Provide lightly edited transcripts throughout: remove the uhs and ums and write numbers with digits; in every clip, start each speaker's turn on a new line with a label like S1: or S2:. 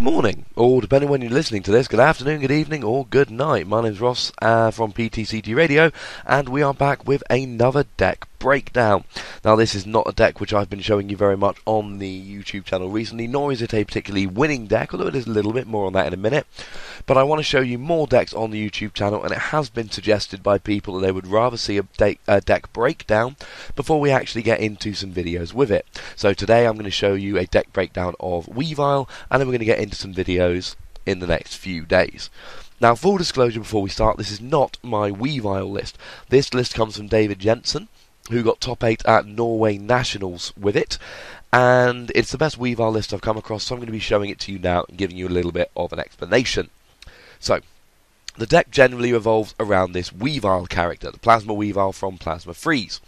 S1: morning, or depending when you're listening to this, good afternoon, good evening, or good night. My name's Ross from PTCGRadio, and we are back with another deck breakdown. Now, this is not a deck which I've been showing you very much on the YouTube channel recently, nor is it a particularly winning deck, although it is a little bit more on that in a minute. But I want to show you more decks on the YouTube channel, and it has been suggested by people that they would rather see a deck breakdown before we actually get into some videos with it. So today I'm going to show you a deck breakdown of Weavile, and then we're going to get into some videos in the next few days. Now, full disclosure before we start, this is not my Weavile list. This list comes from David Jensen, who got top 8 at Norway Nationals with it, and it's the best Weavile list I've come across, so I'm going to be showing it to you now and giving you a little bit of an explanation. So, the deck generally revolves around this Weavile character, the Plasma Weavile from Plasma Freeze,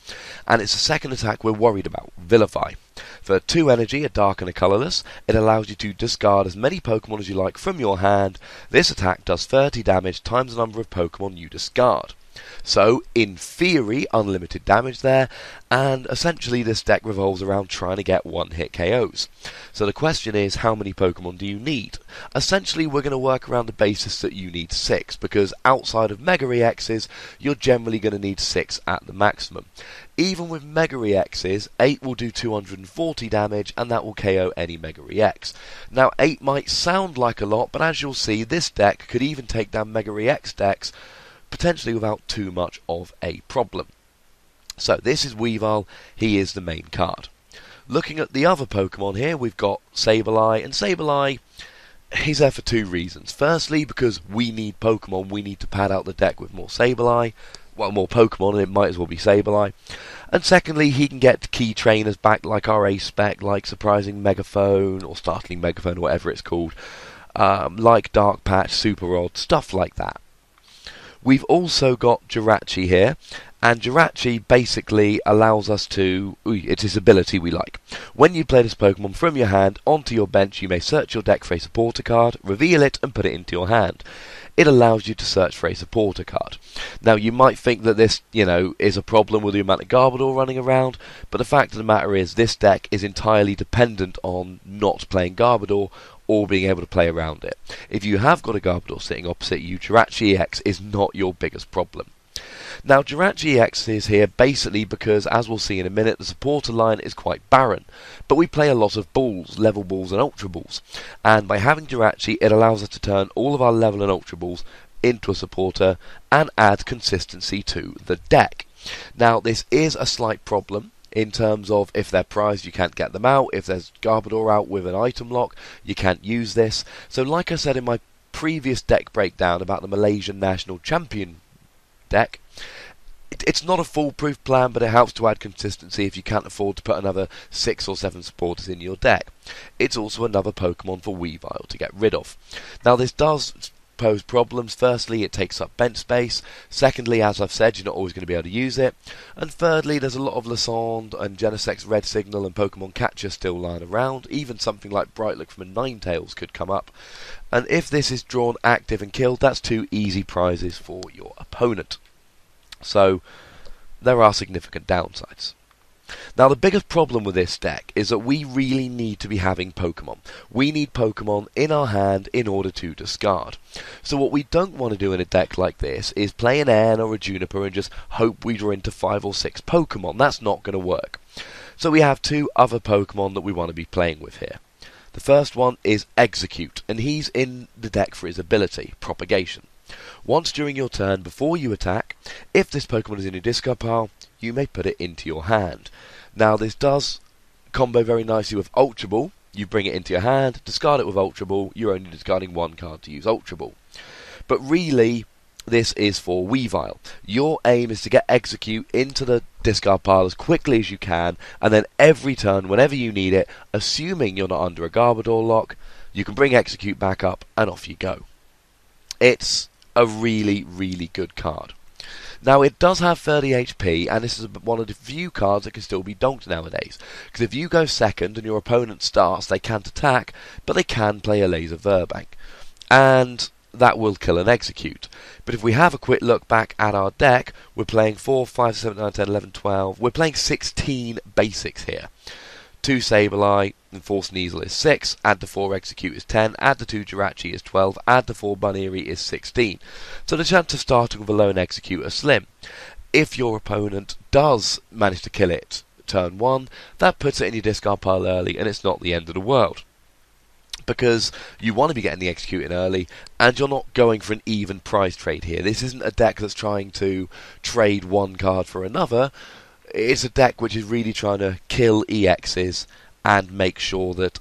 S1: and it's the second attack we're worried about, Vilify. For 2 energy, a dark and a colourless, it allows you to discard as many Pokemon as you like from your hand. This attack does 30 damage times the number of Pokemon you discard. So, in theory, unlimited damage there, and essentially this deck revolves around trying to get one-hit KOs. So the question is, how many Pokemon do you need? Essentially, we're going to work around the basis that you need 6, because outside of Mega EXs, you're generally going to need 6 at the maximum. Even with Mega EXs, 8 will do 240 damage, and that will KO any Mega EX. Now, 8 might sound like a lot, but as you'll see, this deck could even take down Mega EX decks potentially without too much of a problem. So this is Weavile, he is the main card. Looking at the other Pokemon here, we've got Sableye, and Sableye, he's there for 2 reasons. Firstly, because we need Pokemon, we need to pad out the deck with more Sableye, well, more Pokemon, and it might as well be Sableye. And secondly, he can get key trainers back like our A-Spec, like Surprising Megaphone, or Startling Megaphone, or whatever it's called, like Dark Patch, Super Rod, stuff like that. We've also got Jirachi here, and Jirachi basically allows us to... it's his ability we like. When you play this Pokemon from your hand onto your bench, you may search your deck for a supporter card, reveal it, and put it into your hand. It allows you to search for a supporter card. Now, you might think that this, is a problem with the amount of Garbodor running around, but the fact of the matter is, this deck is entirely dependent on not playing Garbodor, or being able to play around it. If you have got a Garbodor sitting opposite you, Jirachi EX is not your biggest problem. Now, Jirachi EX is here basically because, as we'll see in a minute, the supporter line is quite barren. But we play a lot of balls, level balls and ultra balls. And by having Jirachi, it allows us to turn all of our level and ultra balls into a supporter and add consistency to the deck. Now, this is a slight problem in terms of if they're prized, you can't get them out. If there's Garbodor out with an item lock, you can't use this. So like I said in my previous deck breakdown about the Malaysian National Champion deck, it's not a foolproof plan, but it helps to add consistency if you can't afford to put another 6 or 7 supporters in your deck. It's also another Pokemon for Weavile to get rid of. Now, this does pose problems. Firstly, it takes up bench space. Secondly, as I've said, you're not always going to be able to use it. And thirdly, there's a lot of Lysandre and Genesect's Red Signal and Pokemon Catcher still lying around. Even something like Brightlook from a Ninetales could come up. And if this is drawn active and killed, that's 2 easy prizes for your opponent. So, there are significant downsides. Now, the biggest problem with this deck is that we really need to be having Pokemon. We need Pokemon in our hand in order to discard. So what we don't want to do in a deck like this is play an Airn or a Juniper and just hope we draw into 5 or 6 Pokemon. That's not going to work. So we have 2 other Pokemon that we want to be playing with here. The first one is Execute, and he's in the deck for his ability, Propagation. Once during your turn, before you attack, if this Pokemon is in your discard pile, you may put it into your hand. Now, this does combo very nicely with Ultra Ball. You bring it into your hand, discard it with Ultra Ball, you're only discarding 1 card to use Ultra Ball. But really, this is for Weavile. Your aim is to get Execute into the discard pile as quickly as you can, and then every turn, whenever you need it, assuming you're not under a Garbodor lock, you can bring Execute back up, and off you go. It's a really, really good card. Now, it does have 30 HP, and this is one of the few cards that can still be donked nowadays. Because if you go second and your opponent starts, they can't attack, but they can play a Laser Verbank. And that will kill and Execute. But if we have a quick look back at our deck, we're playing 4, 5, 7, 9, 10, 11, 12. We're playing 16 basics here. 2 Sableye and 4 Sneasel is 6, add the 4 Execute is 10, add the 2 Jirachi is 12, add the 4 Bunnery is 16. So the chance of starting with a lone Execute are slim. If your opponent does manage to kill it turn 1, that puts it in your discard pile early, and it's not the end of the world. Because you want to be getting the Execute in early, and you're not going for an even prize trade here. This isn't a deck that's trying to trade one card for another. It's a deck which is really trying to kill EXs and make sure that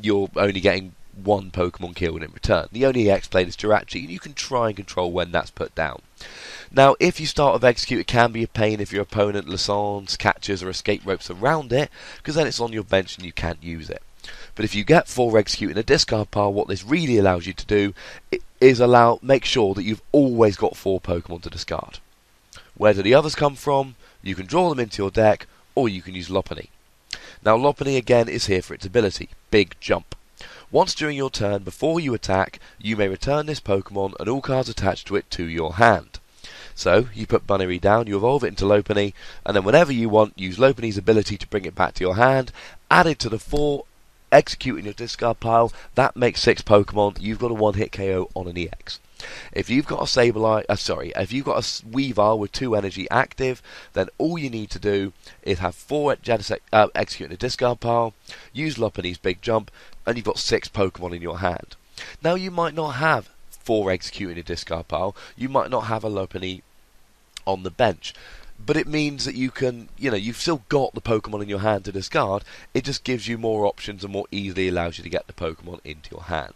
S1: you're only getting one Pokemon killed in return. The only EX played is Jirachi, and you can try and control when that's put down. Now, if you start with Execute, it can be a pain if your opponent lessons, catches, or escape ropes around it, because then it's on your bench and you can't use it. But if you get 4 Execute in a discard pile, what this really allows you to do is make sure that you've always got 4 Pokemon to discard. Where do the others come from? You can draw them into your deck, or you can use Lopunny. Now, Lopunny again is here for its ability, Big Jump. Once during your turn, before you attack, you may return this Pokemon and all cards attached to it to your hand. So, you put Bunnery down, you evolve it into Lopunny, and then whenever you want, use Lopunny's ability to bring it back to your hand, add it to the 4 Execute in your discard pile. That makes 6 Pokemon. You've got a 1-hit KO on an EX. If you've got a if you've got a Weavile with 2 energy active, then all you need to do is have 4 Execute in a discard pile, use Lopunny's Big Jump, and you've got 6 Pokemon in your hand. Now, you might not have 4 Execute in a discard pile. You might not have a Lopunny on the bench. But it means that you can, you've still got the Pokemon in your hand to discard. It just gives you more options and more easily allows you to get the Pokemon into your hand.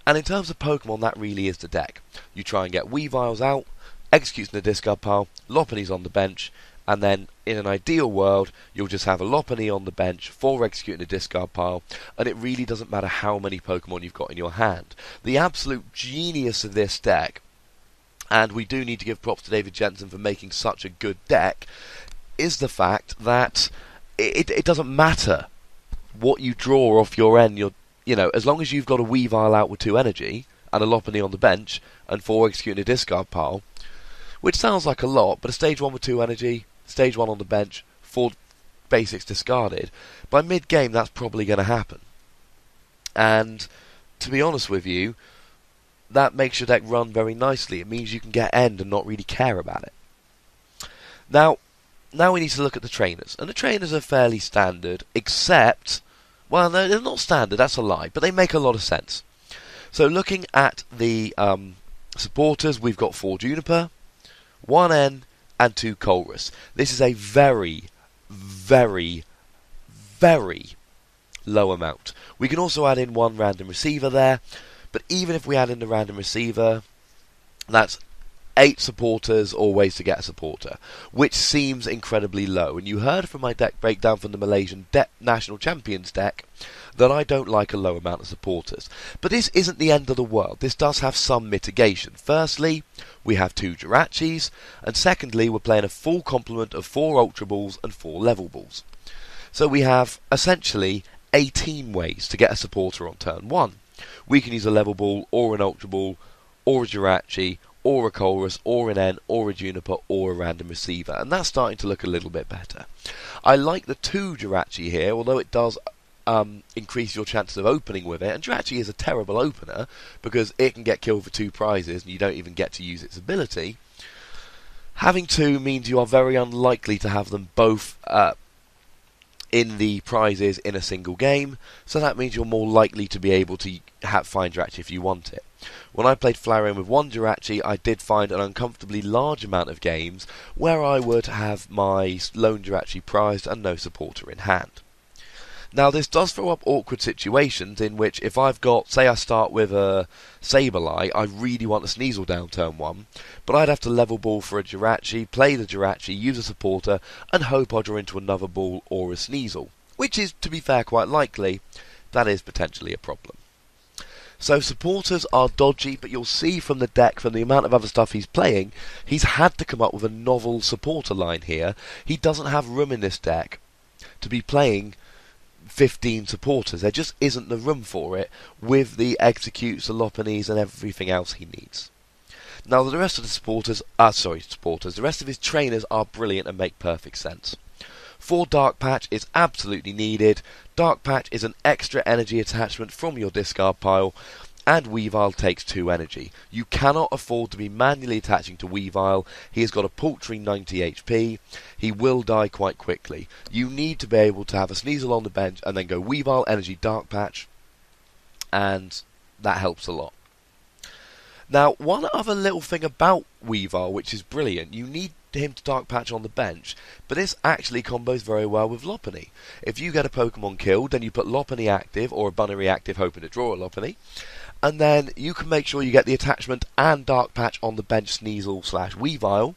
S1: And in terms of Pokemon, that really is the deck. You try and get Weaviles out, Executes in the discard pile, Lopunny's on the bench, and then in an ideal world, you'll just have a Lopunny on the bench, 4 Execute in the discard pile, and it really doesn't matter how many Pokemon you've got in your hand. The absolute genius of this deck, and we do need to give props to David Jensen for making such a good deck, is the fact that it doesn't matter what you draw off your end. As long as you've got a Weavile out with 2 energy, and a Lopunny on the bench, and 4 Execute in a discard pile, which sounds like a lot, but a stage 1 with 2 energy, stage 1 on the bench, 4 basics discarded, by mid-game that's probably going to happen. And, to be honest with you, that makes your deck run very nicely. It means you can get end and not really care about it. Now we need to look at the trainers. And the trainers are fairly standard, except... Well, no, they're not standard, that's a lie, but they make a lot of sense. So looking at the supporters, we've got 4 Juniper, 1 N, and 2 Colress. This is a very, very, very low amount. We can also add in 1 random receiver there, but even if we add in the random receiver, that's 8 supporters or ways to get a supporter, which seems incredibly low. And you heard from my deck breakdown from the Malaysian National Champions deck that I don't like a low amount of supporters. But this isn't the end of the world. This does have some mitigation. Firstly, we have 2 Jirachis, and secondly, we're playing a full complement of 4 Ultra Balls and 4 Level Balls. So we have essentially 18 ways to get a supporter on turn 1. We can use a Level Ball, or an Ultra Ball, or a Jirachi, or a Colress, or an N, or a Juniper, or a random receiver, and that's starting to look a little bit better. I like the 2 Jirachi here, although it does increase your chances of opening with it, and Jirachi is a terrible opener, because it can get killed for 2 prizes, and you don't even get to use its ability. Having 2 means you are very unlikely to have them both in the prizes in a single game, so that means you're more likely to be able to find Jirachi if you want it. When I played Flareon with 1 Jirachi, I did find an uncomfortably large amount of games where I would have my lone Jirachi prized and no supporter in hand. Now this does throw up awkward situations in which if I've got, say I start with a Sableye, I really want a Sneasel down turn 1, but I'd have to level ball for a Jirachi, play the Jirachi, use a supporter, and hope I draw into another ball or a Sneasel, which is, to be fair, quite likely. That is potentially a problem. So supporters are dodgy, but you'll see from the deck, from the amount of other stuff he's playing, he's had to come up with a novel supporter line here. He doesn't have room in this deck to be playing 15 supporters. There just isn't the room for it with the Executes, the Lopunnies, and everything else he needs. Now the rest of the the rest of his trainers are brilliant and make perfect sense. For Dark Patch, it's absolutely needed. Dark Patch is an extra energy attachment from your discard pile, and Weavile takes 2 energy. You cannot afford to be manually attaching to Weavile. He has got a paltry 90 HP. He will die quite quickly. You need to be able to have a Sneasel on the bench and then go Weavile, energy, Dark Patch, and that helps a lot. Now, one other little thing about Weavile, which is brilliant, you need him to Dark Patch on the bench, but this actually combos very well with Lopunny. If you get a Pokemon killed, then you put Lopunny active, or a Bunnelby active hoping to draw a Lopunny, and then you can make sure you get the attachment and Dark Patch on the bench Sneasel/Weavile,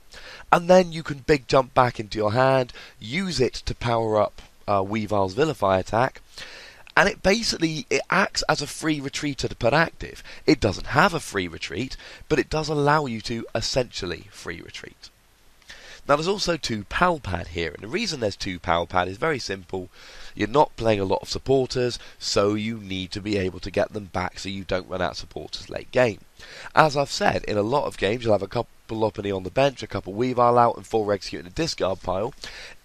S1: and then you can big jump back into your hand, use it to power up Weavile's Vilify attack, and it acts as a free retreater to put active. It doesn't have a free retreat, but it does allow you to essentially free retreat. Now there's also 2 Pal Pad here, and the reason there's 2 Pal Pad is very simple. You're not playing a lot of supporters, so you need to be able to get them back so you don't run out of supporters late game. As I've said, in a lot of games you'll have a couple Lopunny on the bench, a couple Weavile out, and 4 execute in a discard pile.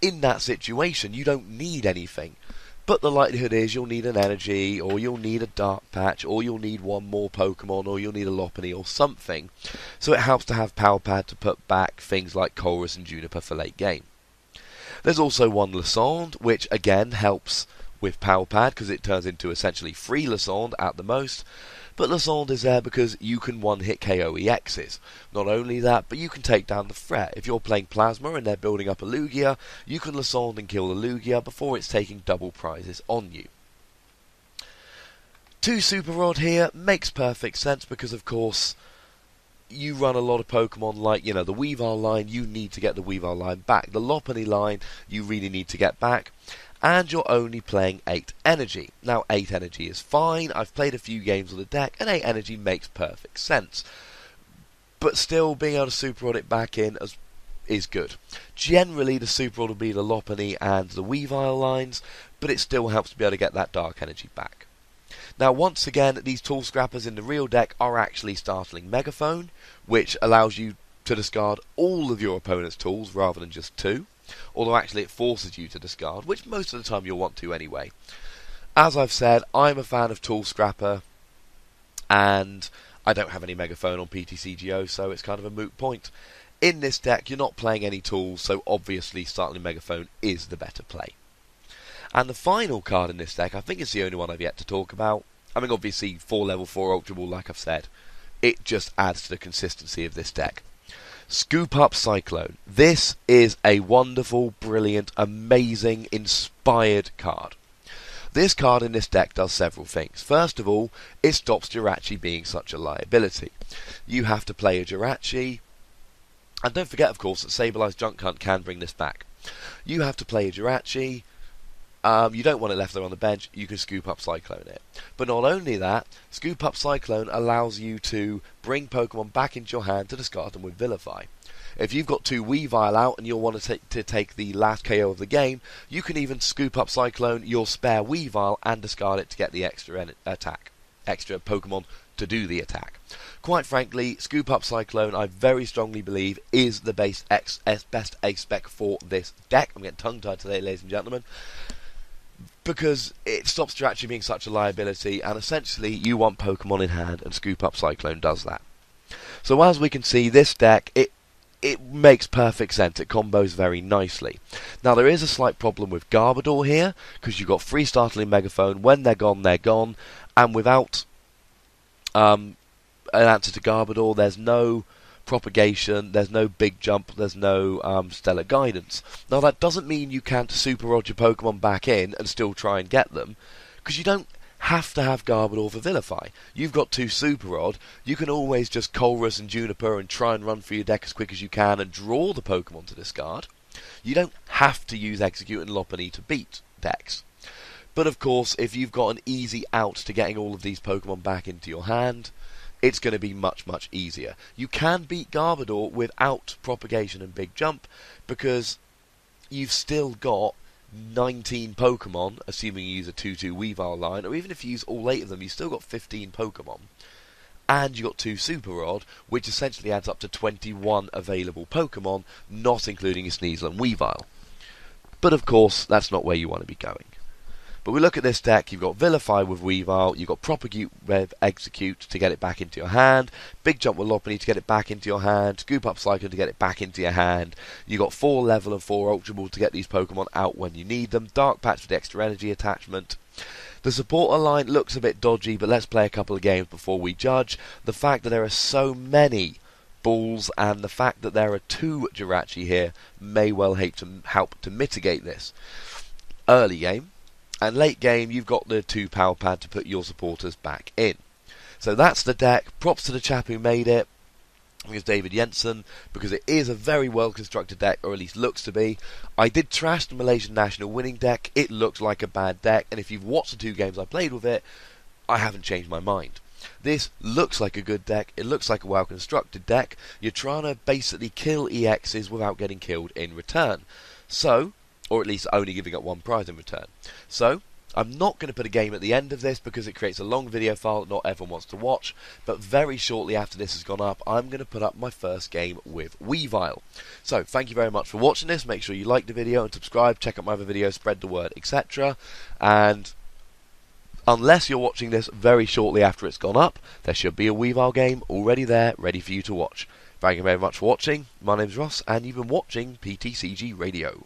S1: In that situation, you don't need anything. But the likelihood is you'll need an energy, or you'll need a Dark Patch, or you'll need one more Pokemon, or you'll need a Lopunny or something. So it helps to have Pal Pad to put back things like Colress and Juniper for late game. There's also one Lysandre, which again helps with Pal Pad because it turns into essentially 3 Lysandre at the most. But Lysandre is there because you can one-hit KO EXs. Not only that, but you can take down the threat. If you're playing Plasma and they're building up a Lugia, you can Lysandre and kill the Lugia before it's taking double prizes on you. 2 Super Rod here makes perfect sense because, of course, you run a lot of Pokemon like, the Weavile line, you need to get the Weavile line back. The Lopunny line, you really need to get back. And you're only playing 8 energy. Now 8 energy is fine, I've played a few games on the deck and 8 energy makes perfect sense. But still being able to Super Rod it back in is good. Generally the Super Rod will be the Lopunny and the Weavile lines, but it still helps to be able to get that dark energy back. Now once again, these tool scrappers in the real deck are actually Startling Megaphone, which allows you to discard all of your opponent's tools rather than just 2. Although actually it forces you to discard, which most of the time you'll want to anyway. As I've said, I'm a fan of Tool Scrapper, and I don't have any Megaphone on PTCGO, so it's kind of a moot point. In this deck, you're not playing any tools, so obviously Startling Megaphone is the better play. And the final card in this deck, I think it's the only one I've yet to talk about. I mean, obviously, 4 level 4 Ultra Ball, like I've said. It just adds to the consistency of this deck. Scoop Up Cyclone. This is a wonderful, brilliant, amazing, inspired card. This card in this deck does several things. First of all, it stops Jirachi being such a liability. You have to play a Jirachi, and don't forget, of course, that Sableye Junk Hunt can bring this back. You have to play a Jirachi. You don't want it left there on the bench, you can Scoop Up Cyclone it. But not only that, Scoop Up Cyclone allows you to bring Pokemon back into your hand to discard them with Vilify. If you've got 2 Weavile out and you'll want to take the last KO of the game, you can even Scoop Up Cyclone your spare Weavile and discard it to get the extra Pokemon to do the attack. Quite frankly, Scoop Up Cyclone, I very strongly believe, is the best ace spec for this deck. I'm getting tongue-tied today, ladies and gentlemen. Because it stops Jirachi being such a liability, and essentially you want Pokemon in hand, and Scoop Up Cyclone does that. So as we can see, this deck, it makes perfect sense. It combos very nicely. Now there is a slight problem with Garbodor here, because you've got 3 Startling Megaphone. When they're gone, and without an answer to Garbodor, there's no propagation, there's no big jump, there's no stellar guidance. Now that doesn't mean you can't Super Rod your Pokemon back in and still try and get them, because you don't have to have Garbodor for Vilify. You've got 2 Super Rod, you can always just Colress and Juniper and try and run through your deck as quick as you can and draw the Pokemon to discard. You don't have to use Execute and Lopunny to beat decks. But of course, if you've got an easy out to getting all of these Pokemon back into your hand, it's going to be much, much easier. You can beat Garbodor without propagation and big jump, because you've still got 19 Pokemon, assuming you use a 2-2 Weavile line, or even if you use all 8 of them, you've still got 15 Pokemon. And you've got 2 Super Rod, which essentially adds up to 21 available Pokemon, not including your Sneasel and Weavile. But of course, that's not where you want to be going. But we look at this deck, you've got Vilify with Weavile, you've got Propagate with Execute to get it back into your hand, Big Jump with Lopunny to get it back into your hand, Scoop Up Cyclone to get it back into your hand, you've got 4 Level and 4 Ultra Ball to get these Pokemon out when you need them, Dark Patch for the extra energy attachment. The supporter line looks a bit dodgy, but let's play a couple of games before we judge. The fact that there are so many balls and the fact that there are 2 Jirachi here may well help to mitigate this. Early game. And late game, you've got the 2 Power Pad to put your supporters back in. So that's the deck. Props to the chap who made it. I think it's David Jensen, because it is a very well constructed deck, or at least looks to be. I did trash the Malaysian National winning deck. It looked like a bad deck, and if you've watched the 2 games I played with it, I haven't changed my mind. This looks like a good deck. It looks like a well constructed deck. You're trying to basically kill EXs without getting killed in return. So, or at least only giving up 1 prize in return. So, I'm not going to put a game at the end of this because it creates a long video file that not everyone wants to watch, but very shortly after this has gone up, I'm going to put up my first game with Weavile. So, thank you very much for watching this. Make sure you like the video and subscribe, check out my other videos, spread the word, etc. And unless you're watching this very shortly after it's gone up, there should be a Weavile game already there, ready for you to watch. Thank you very much for watching. My name's Ross, and you've been watching PTCG Radio.